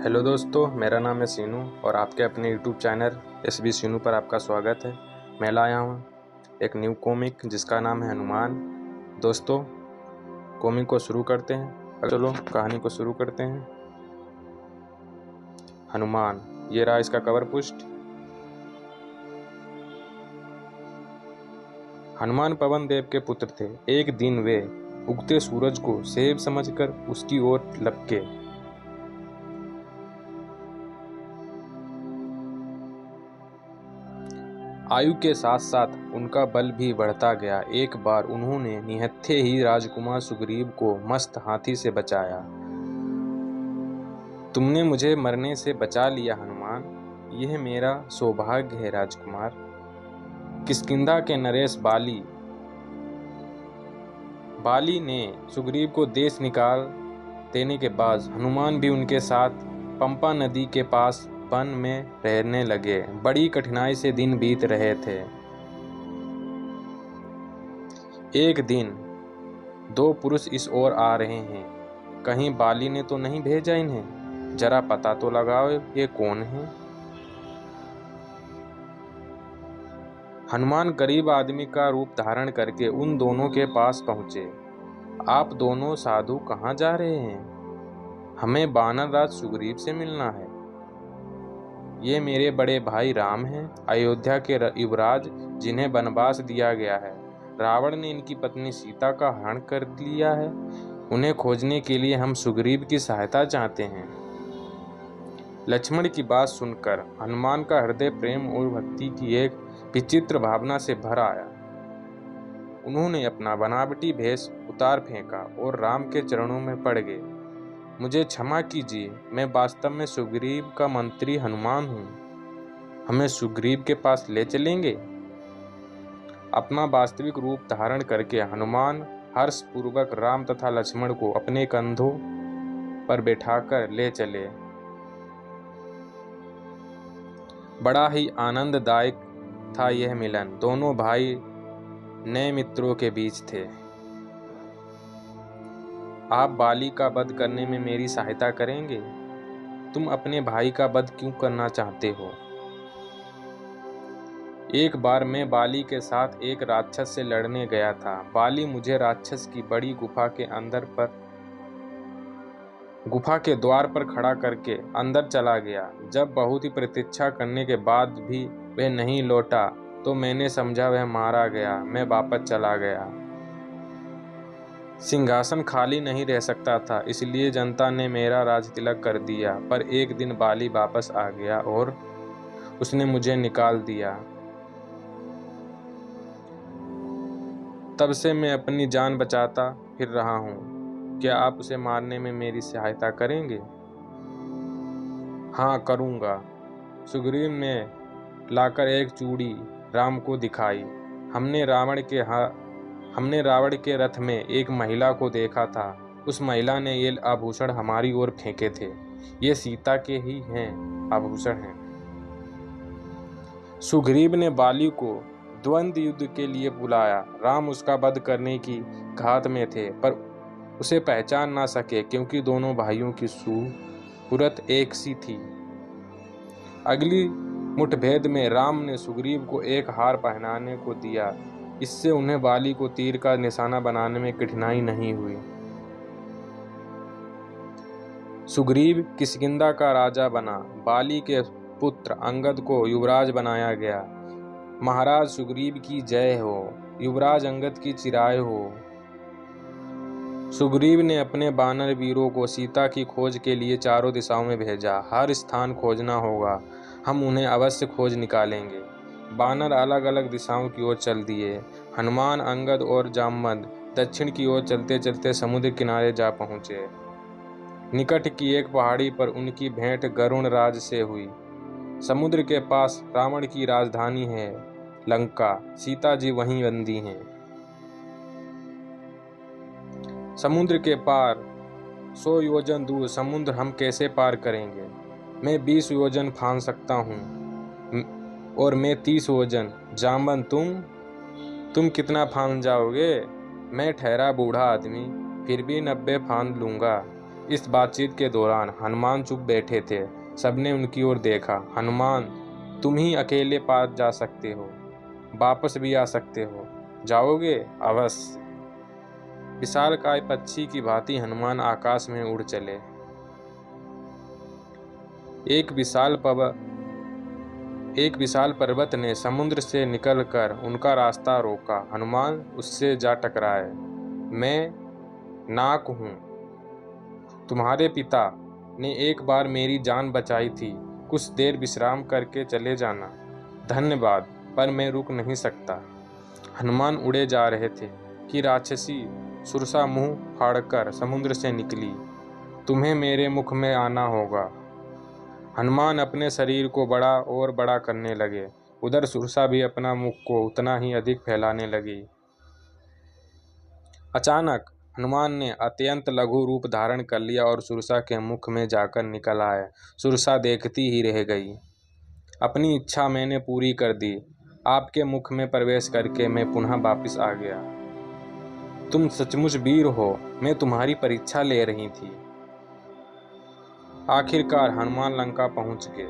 Hello दोस्तों, मेरा नाम है सीनू और आपके अपने यूट्यूब चैनल एसबी सीनू पर आपका स्वागत है। मैं लाया हूँ एक न्यू कॉमिक जिसका नाम है हनुमान। दोस्तों, कॉमिक को शुरू करते हैं। चलो कहानी को शुरू करते हैं। हनुमान, ये रहा इसका कवर पुष्ट। हनुमान पवन देव के पुत्र थे। एक दिन वे उगते सूरज को सेब समझकर उसकी ओर लपके। आयु के साथ साथ उनका बल भी बढ़ता गया। एक बार उन्होंने निहत्थे ही राजकुमार सुग्रीव को मस्त हाथी से बचाया। तुमने मुझे मरने से बचा लिया हनुमान, यह मेरा सौभाग्य है राजकुमार। किष्किंधा के नरेश बाली ने सुग्रीव को देश निकाल देने के बाद हनुमान भी उनके साथ पंपा नदी के पास वन में रहने लगे। बड़ी कठिनाई से दिन बीत रहे थे। एक दिन दो पुरुष इस ओर आ रहे हैं। कहीं बाली ने तो नहीं भेजा इन्हें? जरा पता तो लगाओ ये कौन है। हनुमान गरीब आदमी का रूप धारण करके उन दोनों के पास पहुंचे। आप दोनों साधु कहाँ जा रहे हैं? हमें वानर राज सुग्रीव से मिलना है। ये मेरे बड़े भाई राम हैं, अयोध्या के युवराज जिन्हें वनवास दिया गया है। रावण ने इनकी पत्नी सीता का हरण कर लिया है। उन्हें खोजने के लिए हम सुग्रीव की सहायता चाहते हैं। लक्ष्मण की बात सुनकर हनुमान का हृदय प्रेम और भक्ति की एक विचित्र भावना से भर आया। उन्होंने अपना बनावटी भेष उतार फेंका और राम के चरणों में पड़ गए। मुझे क्षमा कीजिए, मैं वास्तव में सुग्रीव का मंत्री हनुमान हूँ। हमें सुग्रीव के पास ले चलेंगे? अपना वास्तविक रूप धारण करके हनुमान हर्षपूर्वक राम तथा लक्ष्मण को अपने कंधों पर बैठाकर ले चले। बड़ा ही आनंददायक था यह मिलन। दोनों भाई नए मित्रों के बीच थे। आप बाली का वध करने में मेरी सहायता करेंगे? तुम अपने भाई का वध क्यों करना चाहते हो? एक बार मैं बाली के साथ एक राक्षस से लड़ने गया था। बाली मुझे राक्षस की बड़ी गुफा के द्वार पर खड़ा करके अंदर चला गया। जब बहुत ही प्रतीक्षा करने के बाद भी वह नहीं लौटा तो मैंने समझा वह मारा गया। मैं वापस चला गया। सिंहासन खाली नहीं रह सकता था, इसलिए जनता ने मेरा राजतिलक कर दिया। पर एक दिन बाली वापस आ गया और उसने मुझे निकाल दिया। तब से मैं अपनी जान बचाता फिर रहा हूँ। क्या आप उसे मारने में मेरी सहायता करेंगे? हाँ, करूँगा। सुग्रीव ने लाकर एक चूड़ी राम को दिखाई। हमने रावण के रथ में एक महिला को देखा था। उस महिला ने ये आभूषण हमारी ओर फेंके थे। ये सीता के ही आभूषण हैं। सुग्रीव ने बाली को द्वंद्व युद्ध के लिए बुलाया। राम उसका वध करने की घात में थे, पर उसे पहचान ना सके क्योंकि दोनों भाइयों की सूरत एक सी थी। अगली मुठभेड़ में राम ने सुग्रीव को एक हार पहनाने को दिया। इससे उन्हें बाली को तीर का निशाना बनाने में कठिनाई नहीं हुई। सुग्रीव किष्किंधा का राजा बना। बाली के पुत्र अंगद को युवराज बनाया गया। महाराज सुग्रीव की जय हो, युवराज अंगद की चिराय हो। सुग्रीव ने अपने वानर वीरों को सीता की खोज के लिए चारों दिशाओं में भेजा। हर स्थान खोजना होगा, हम उन्हें अवश्य खोज निकालेंगे। वानर अलग अलग दिशाओं की ओर चल दिए। हनुमान, अंगद और जामवंत दक्षिण की ओर चलते चलते समुद्र किनारे जा पहुंचे। निकट की एक पहाड़ी पर उनकी भेंट गरुण राज से हुई। समुद्र के पास रावण की राजधानी है लंका। सीता जी वहीं बंदी हैं। समुद्र के पार 100 योजन दूर समुद्र हम कैसे पार करेंगे? मैं 20 योजन फांद सकता हूँ और मैं 30 योजन। जामवंत, तुम कितना फांद जाओगे? मैं ठहरा बूढ़ा आदमी, फिर भी 90 फांद लूँगा। इस बातचीत के दौरान हनुमान चुप बैठे थे। सबने उनकी ओर देखा। हनुमान, तुम ही अकेले पार जा सकते हो, वापस भी आ सकते हो। जाओगे? अवश्य। विशालकाय पक्षी की भांति हनुमान आकाश में उड़ चले। एक विशाल पर्वत ने समुद्र से निकलकर उनका रास्ता रोका। हनुमान उससे जा टकराए। मैं नाग हूँ। तुम्हारे पिता ने एक बार मेरी जान बचाई थी। कुछ देर विश्राम करके चले जाना। धन्यवाद, पर मैं रुक नहीं सकता। हनुमान उड़े जा रहे थे कि राक्षसी सुरसा मुंह फाड़कर समुद्र से निकली। तुम्हें मेरे मुख में आना होगा। हनुमान अपने शरीर को बड़ा और बड़ा करने लगे। उधर सुरसा भी अपना मुख को उतना ही अधिक फैलाने लगी। अचानक हनुमान ने अत्यंत लघु रूप धारण कर लिया और सुरसा के मुख में जाकर निकल आए। सुरसा देखती ही रह गई। अपनी इच्छा मैंने पूरी कर दी। आपके मुख में प्रवेश करके मैं पुनः वापस आ गया। तुम सचमुच वीर हो। मैं तुम्हारी परीक्षा ले रही थी। आखिरकार हनुमान लंका पहुंच गए।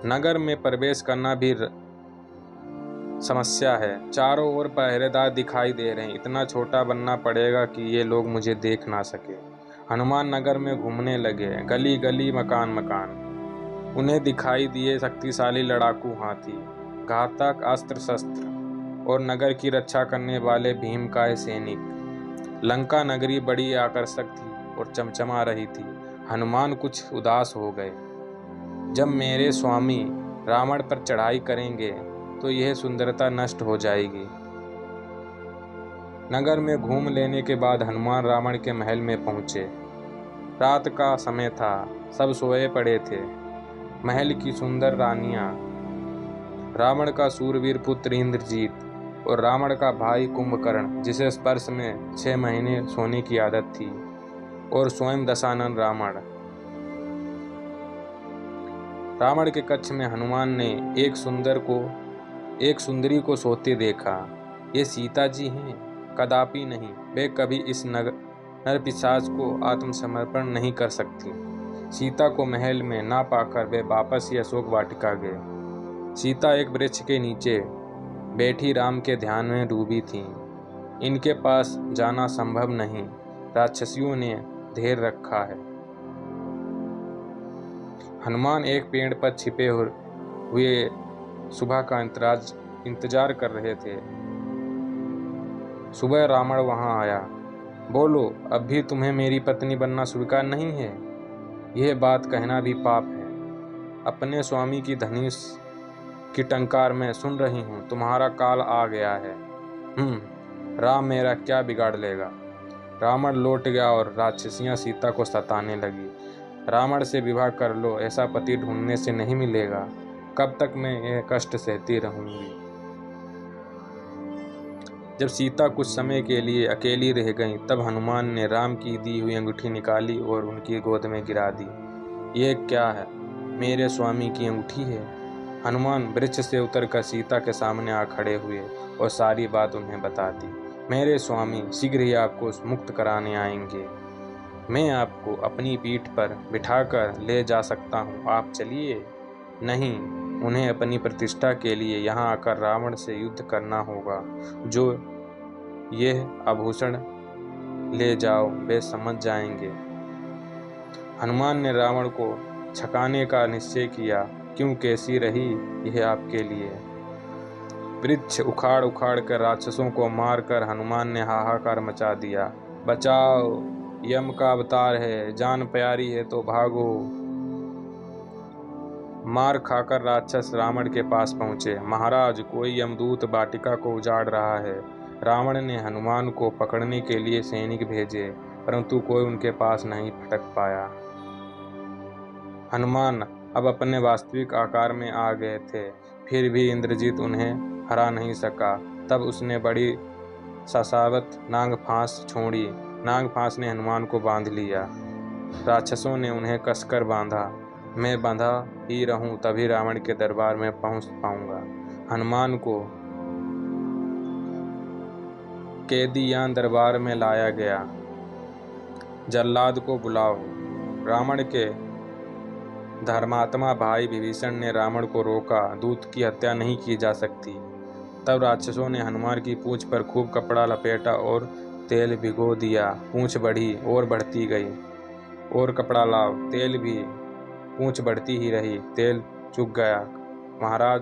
नगर में प्रवेश करना भी समस्या है। चारों ओर पहरेदार दिखाई दे रहे हैं। इतना छोटा बनना पड़ेगा कि ये लोग मुझे देख ना सके। हनुमान नगर में घूमने लगे। गली गली, मकान मकान। उन्हें दिखाई दिए शक्तिशाली लड़ाकू हाथी, घातक अस्त्र शस्त्र और नगर की रक्षा करने वाले भीमकाय सैनिक। लंका नगरी बड़ी आकर्षक थी और चमचमा रही थी। हनुमान कुछ उदास हो गए। जब मेरे स्वामी रावण पर चढ़ाई करेंगे तो यह सुंदरता नष्ट हो जाएगी। नगर में घूम लेने के बाद हनुमान रावण के महल में पहुंचे। रात का समय था। सब सोए पड़े थे। महल की सुंदर रानियां, रावण का सूरवीर पुत्र इंद्रजीत और रावण का भाई कुंभकर्ण, जिसे स्पर्श में 6 महीने सोने की आदत थी, और स्वयं दशानन रावण। रावण के कक्ष में हनुमान ने एक सुंदरी को सोते देखा। ये सीता जी हैं? कदापि नहीं। वे कभी इस नर पिशाच को आत्मसमर्पण नहीं कर सकती। सीता को महल में ना पाकर वे वापस ही अशोक वाटिका गए। सीता एक वृक्ष के नीचे बैठी राम के ध्यान में डूबी थीं। इनके पास जाना संभव नहीं। राक्षसियों ने घेर रखा है। हनुमान एक पेड़ पर छिपे हुए सुबह का इंतजार कर रहे थे। सुबह रावण वहां आया। बोलो, अब भी तुम्हें मेरी पत्नी बनना स्वीकार नहीं है? यह बात कहना भी पाप है। अपने स्वामी की धनुष की टंकार में सुन रही हूँ। तुम्हारा काल आ गया है। राम मेरा क्या बिगाड़ लेगा? रावण लौट गया और राक्षसियां सीता को सताने लगी। रावण से विवाह कर लो, ऐसा पति ढूंढने से नहीं मिलेगा। कब तक मैं यह कष्ट सहती रहूंगी? जब सीता कुछ समय के लिए अकेली रह गई, तब हनुमान ने राम की दी हुई अंगूठी निकाली और उनकी गोद में गिरा दी। यह क्या है? मेरे स्वामी की अंगूठी है। हनुमान वृक्ष से उतरकर सीता के सामने आ खड़े हुए और सारी बात उन्हें बता दी। मेरे स्वामी शीघ्र ही आपको मुक्त कराने आएंगे। मैं आपको अपनी पीठ पर बिठाकर ले जा सकता हूँ। आप चलिए। नहीं, उन्हें अपनी प्रतिष्ठा के लिए यहाँ आकर रावण से युद्ध करना होगा। जो यह आभूषण ले जाओ, वे समझ जाएंगे। हनुमान ने रावण को छकाने का निश्चय किया। क्यों कैसी रही यह आपके लिए? वृक्ष उखाड़ उखाड़ कर राक्षसों को मारकर हनुमान ने हाहाकार मचा दिया। बचाओ, यम का अवतार है, जान प्यारी है तो भागो। मार खाकर राक्षस रावण के पास पहुंचे। महाराज, कोई यमदूत वाटिका को उजाड़ रहा है। रावण ने हनुमान को पकड़ने के लिए सैनिक भेजे, परंतु कोई उनके पास नहीं फटक पाया। हनुमान अब अपने वास्तविक आकार में आ गए थे, फिर भी इंद्रजीत उन्हें हरा नहीं सका। तब उसने बड़ी ससावत नागफांस छोड़ी। नागफांस ने हनुमान को बांध लिया। राक्षसों ने उन्हें कसकर बांधा। मैं बंधा ही रहूं, तभी रावण के दरबार में पहुंच पाऊंगा। हनुमान को कैदी यहाँ दरबार में लाया गया। जल्लाद को बुलाओ। रावण के धर्मात्मा भाई विभीषण ने रावण को रोका। दूत की हत्या नहीं की जा सकती। तब राक्षसों ने हनुमान की पूंछ पर खूब कपड़ा लपेटा और तेल भिगो दिया। पूंछ बढ़ी और बढ़ती गई। और कपड़ा लाओ। तेल भी। पूंछ बढ़ती ही रही। तेल चुक गया। महाराज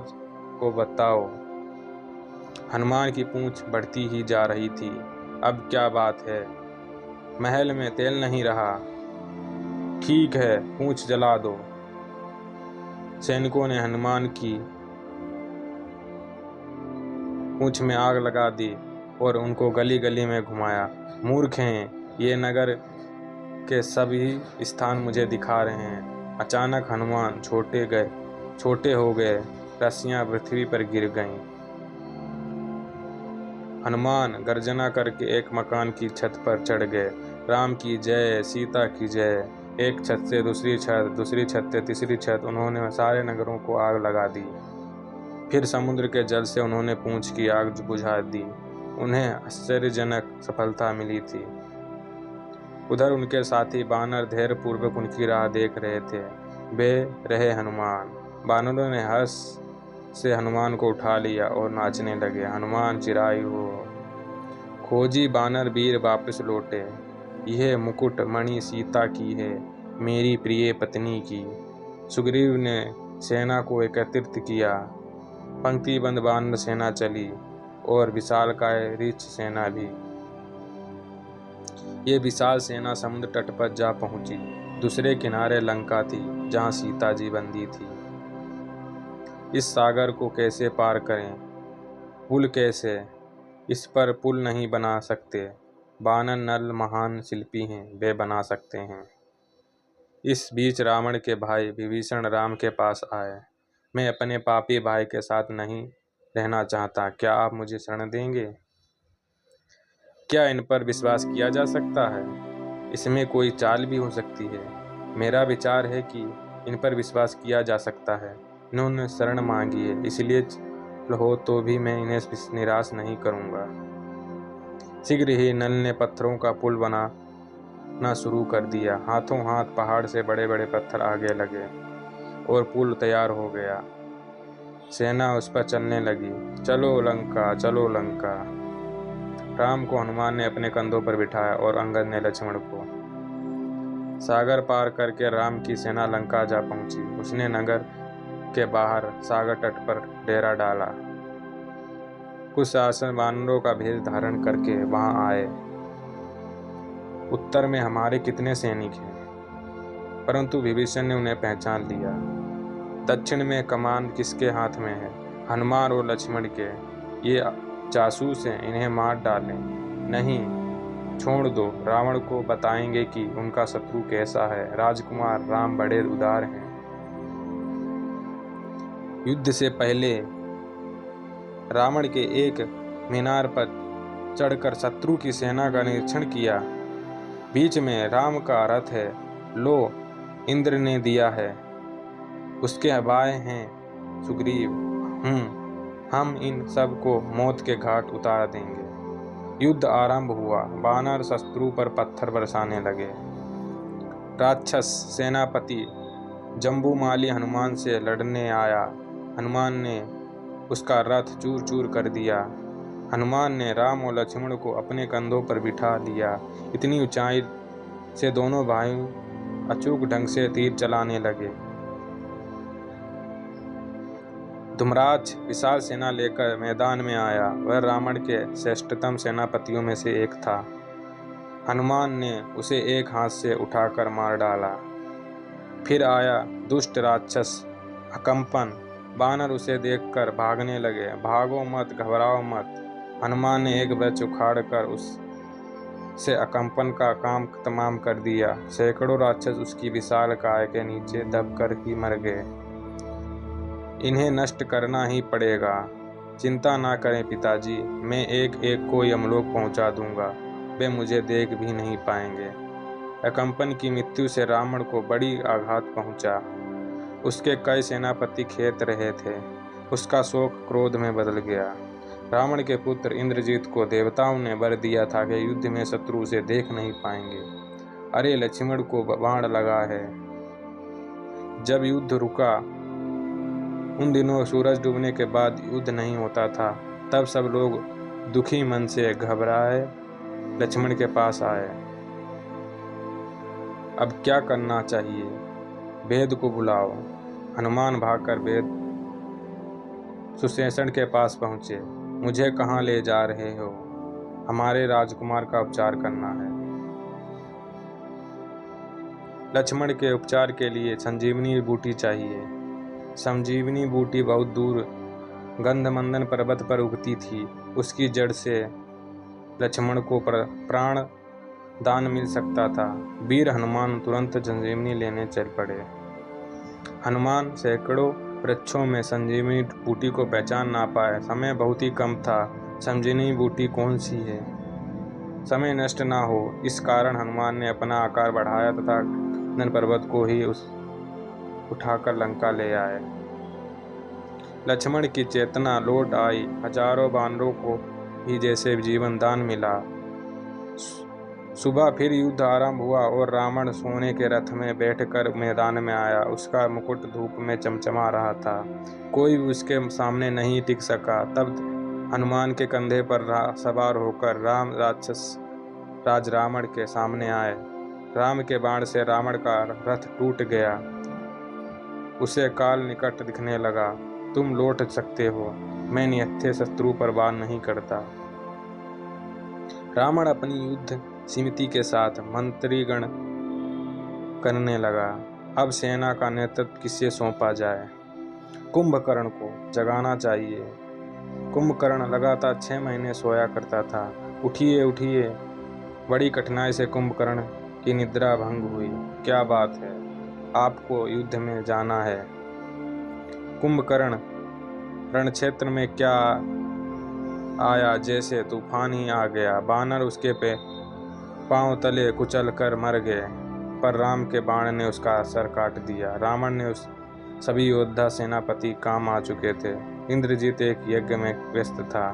को बताओ। हनुमान की पूंछ बढ़ती ही जा रही थी। अब क्या बात है? महल में तेल नहीं रहा। ठीक है, पूंछ जला दो। सैनिकों ने हनुमान की पूंछ में आग लगा दी और उनको गली गली में घुमाया। मूर्ख हैं, ये नगर के सभी स्थान मुझे दिखा रहे हैं। अचानक हनुमान छोटे हो गए। रस्सियां पृथ्वी पर गिर गईं। हनुमान गर्जना करके एक मकान की छत पर चढ़ गए। राम की जय, सीता की जय। एक छत से दूसरी छत से तीसरी छत। उन्होंने सारे नगरों को आग लगा दी। फिर समुद्र के जल से उन्होंने पूंछ की आग बुझा दी। उन्हें आश्चर्यजनक सफलता मिली थी। उधर उनके साथी बानर धैर्य पूर्वक उनकी राह देख रहे थे। वे रहे हनुमान। बानरों ने हर्ष से हनुमान को उठा लिया और नाचने लगे। हनुमान चिरायु हो। खोजी बानर वीर वापस लौटे। यह मुकुट मणि सीता की है, मेरी प्रिय पत्नी की। सुग्रीव ने सेना को एकत्रित किया। पंक्तिबंद बानर सेना चली और विशालकाय रीछ सेना भी। ये विशाल सेना समुद्र तट पर जा पहुंची। दूसरे किनारे लंका थी, जहां सीता जी बंदी थी। इस सागर को कैसे पार करें? पुल कैसे? इस पर पुल नहीं बना सकते। बानर नल महान शिल्पी हैं, वे बना सकते हैं। इस बीच रावण के भाई विभीषण राम के पास आए। मैं अपने पापी भाई के साथ नहीं रहना चाहता। क्या आप मुझे शरण देंगे? क्या इन पर विश्वास किया जा सकता है? इसमें कोई चाल भी हो सकती है। मेरा विचार है कि इन पर विश्वास किया जा सकता है। इन्होंने शरण मांगी है, इसलिए हो तो भी मैं इन्हें निराश नहीं करूंगा। शीघ्र ही नल ने पत्थरों का पुल बनाना शुरू कर दिया। हाथों हाथ पहाड़ से बड़े बड़े पत्थर आगे लगे और पुल तैयार हो गया। सेना उस पर चलने लगी। चलो लंका, चलो लंका। राम को हनुमान ने अपने कंधों पर बिठाया और अंगद ने लक्ष्मण को। सागर पार करके राम की सेना लंका जा पहुंची। उसने नगर के बाहर सागर तट पर डेरा डाला। कुछ शासन वानरों का भेष धारण करके वहां आए। उत्तर में हमारे कितने सैनिक हैं? परंतु विभीषण ने उन्हें पहचान लिया। दक्षिण में कमान किसके हाथ में है? हनुमान और लक्ष्मण के। ये जासूस हैं, इन्हें मार डालें। नहीं, छोड़ दो। रावण को बताएंगे कि उनका शत्रु कैसा है। राजकुमार राम बड़े उदार हैं। युद्ध से पहले रावण के एक मीनार पर चढ़कर शत्रु की सेना का निरीक्षण किया। बीच में राम का रथ है। लो, इंद्र ने दिया है। उसके हवाए हैं सुग्रीव। हम इन सब को मौत के घाट उतार देंगे। युद्ध आरंभ हुआ। बानर शत्रु पर पत्थर बरसाने लगे। राक्षस सेनापति जम्बूमाली हनुमान से लड़ने आया। हनुमान ने उसका रथ चूर चूर कर दिया। हनुमान ने राम और लक्ष्मण को अपने कंधों पर बिठा लिया। इतनी ऊंचाई से दोनों भाई अचूक ढंग से तीर चलाने लगे। धूम्राक्ष विशाल सेना लेकर मैदान में आया। वह रावण के श्रेष्ठतम सेनापतियों में से एक था। हनुमान ने उसे एक हाथ से उठाकर मार डाला। फिर आया दुष्ट राक्षस अकंपन। बानर उसे देखकर भागने लगे। भागो मत, घबराओ मत। हनुमान ने एक वृक्ष उखाड़कर उससे अकंपन का काम तमाम कर दिया। सैकड़ों राक्षस उसकी विशाल काय के नीचे दबकर ही मर गए। इन्हें नष्ट करना ही पड़ेगा। चिंता ना करें पिताजी, मैं एक एक को यमलोक पहुंचा दूंगा। वे मुझे देख भी नहीं पाएंगे। अकंपन की मृत्यु से रावण को बड़ी आघात पहुंचा। उसके कई सेनापति खेत रहे थे। उसका शोक क्रोध में बदल गया। रावण के पुत्र इंद्रजीत को देवताओं ने वर दिया था कि युद्ध में शत्रु उसे देख नहीं पाएंगे। अरे लक्ष्मण को बाण लगा है। जब युद्ध रुका, उन दिनों सूरज डूबने के बाद युद्ध नहीं होता था, तब सब लोग दुखी मन से घबराए लक्ष्मण के पास आए। अब क्या करना चाहिए? वेद को बुलाओ। हनुमान भागकर वेद सुशेषण के पास पहुंचे। मुझे कहाँ ले जा रहे हो? हमारे राजकुमार का उपचार करना है। लक्ष्मण के उपचार के लिए संजीवनी बूटी चाहिए। संजीवनी बूटी बहुत दूर गंधमंदन पर्वत पर उगती थी। उसकी जड़ से लक्ष्मण को प्राण दान मिल सकता था। वीर हनुमान तुरंत संजीवनी लेने चल पड़े। हनुमान सैकड़ों वृक्षों में संजीवनी बूटी को पहचान ना पाए। समय बहुत ही कम था। संजीवनी बूटी कौन सी है? समय नष्ट ना हो, इस कारण हनुमान ने अपना आकार बढ़ाया तथा नंदन पर्वत को ही उठाकर लंका ले आए। लक्ष्मण की चेतना लौट आई। हजारों बानरों को भी जैसे जीवन दान मिला। सुबह फिर युद्ध आरंभ हुआ और रावण सोने के रथ में बैठकर मैदान में आया। उसका मुकुट धूप में चमचमा रहा था। कोई भी उसके सामने नहीं टिक सका। तब हनुमान के कंधे पर सवार होकर राज रावण के सामने आए। राम के बाण से रावण का रथ टूट गया। उसे काल निकट दिखने लगा। तुम लौट सकते हो, मैं निहत्थे शत्रु पर वार नहीं करता। रावण अपनी युद्ध समिति के साथ मंत्रीगण करने लगा। अब सेना का नेतृत्व किसे सौंपा जाए? कुंभकर्ण को जगाना चाहिए। कुंभकर्ण लगातार 6 महीने सोया करता था। उठिए उठिए। बड़ी कठिनाई से कुंभकर्ण की निद्रा भंग हुई। क्या बात है, आपको युद्ध में जाना है? कुंभकर्ण रणक्षेत्र में क्या आया जैसे तूफान ही आ गया। बानर उसके पांव तले कुचल कर मर गए, पर राम के बाण ने उसका सर काट दिया। रावण ने उस सभी योद्धा सेनापति काम आ चुके थे। इंद्रजीत एक यज्ञ में व्यस्त था।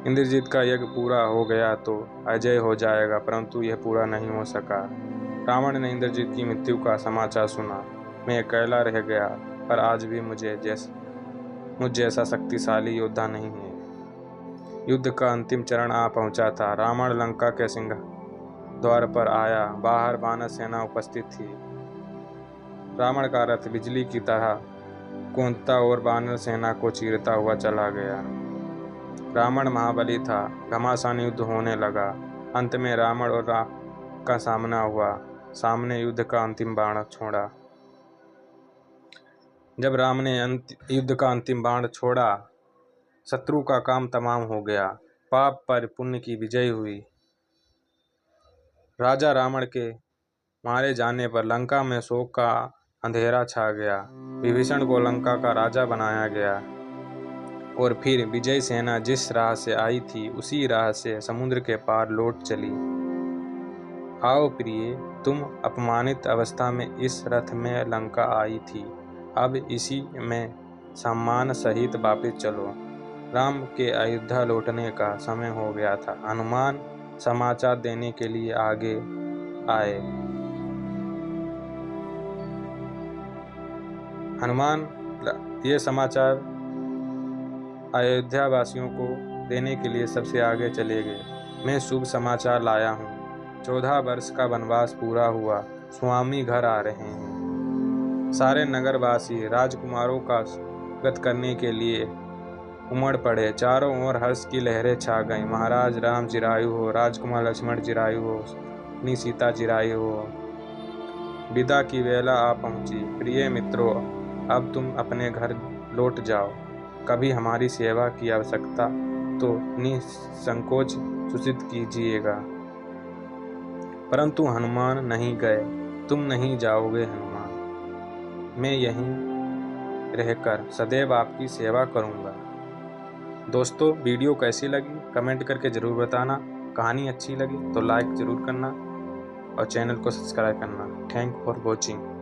इंद्रजीत का यज्ञ पूरा हो गया तो अजय हो जाएगा, परंतु यह पूरा नहीं हो सका। रावण ने इंद्रजीत की मृत्यु का समाचार सुना। मैं अकेला रह गया, पर आज भी मुझ जैसा शक्तिशाली योद्धा नहीं है। युद्ध का अंतिम चरण आ पहुंचा था। रावण लंका के सिंह द्वार पर आया। बाहर वानर सेना उपस्थित थी। रावण का रथ बिजली की तरह कूदता और वानर सेना को चीरता हुआ चला गया। रावण महाबली था। घमासान युद्ध होने लगा। अंत में रावण और राम का सामना हुआ। सामने युद्ध का अंतिम बाण छोड़ा। जब राम ने युद्ध का अंतिम बाण छोड़ा, शत्रु का काम तमाम हो गया। पाप पर पुण्य की विजय हुई। राजा रावण के मारे जाने पर लंका में शोक का अंधेरा छा गया। विभीषण को लंका का राजा बनाया गया और फिर विजय सेना जिस राह से आई थी उसी राह से समुद्र के पार लौट चली। आओ प्रिय, तुम अपमानित अवस्था में इस रथ में लंका आई थी, अब इसी में सम्मान सहित वापस चलो। राम के अयोध्या लौटने का समय हो गया था। हनुमान समाचार देने के लिए आगे आए। हनुमान ये समाचार अयोध्या वासियों को देने के लिए सबसे आगे चले गए। मैं शुभ समाचार लाया हूँ। 14 वर्ष का वनवास पूरा हुआ। स्वामी घर आ रहे हैं। सारे नगरवासी राजकुमारों का स्वागत करने के लिए उमड़ पड़े। चारों ओर हर्ष की लहरें छा गईं। महाराज राम चिरायु हो, राजकुमार लक्ष्मण चिरायु हो, अपनी सीता चिरायु हो। विदा की वेला आ पहुंची। प्रिय मित्रों, अब तुम अपने घर लौट जाओ। कभी हमारी सेवा की आवश्यकता तो निसंकोच सूचित कीजिएगा। परंतु हनुमान नहीं गए। तुम नहीं जाओगे हनुमान। मैं यहीं रहकर सदैव आपकी सेवा करूंगा। दोस्तों, वीडियो कैसी लगी कमेंट करके ज़रूर बताना। कहानी अच्छी लगी तो लाइक ज़रूर करना और चैनल को सब्सक्राइब करना। Thank for watching.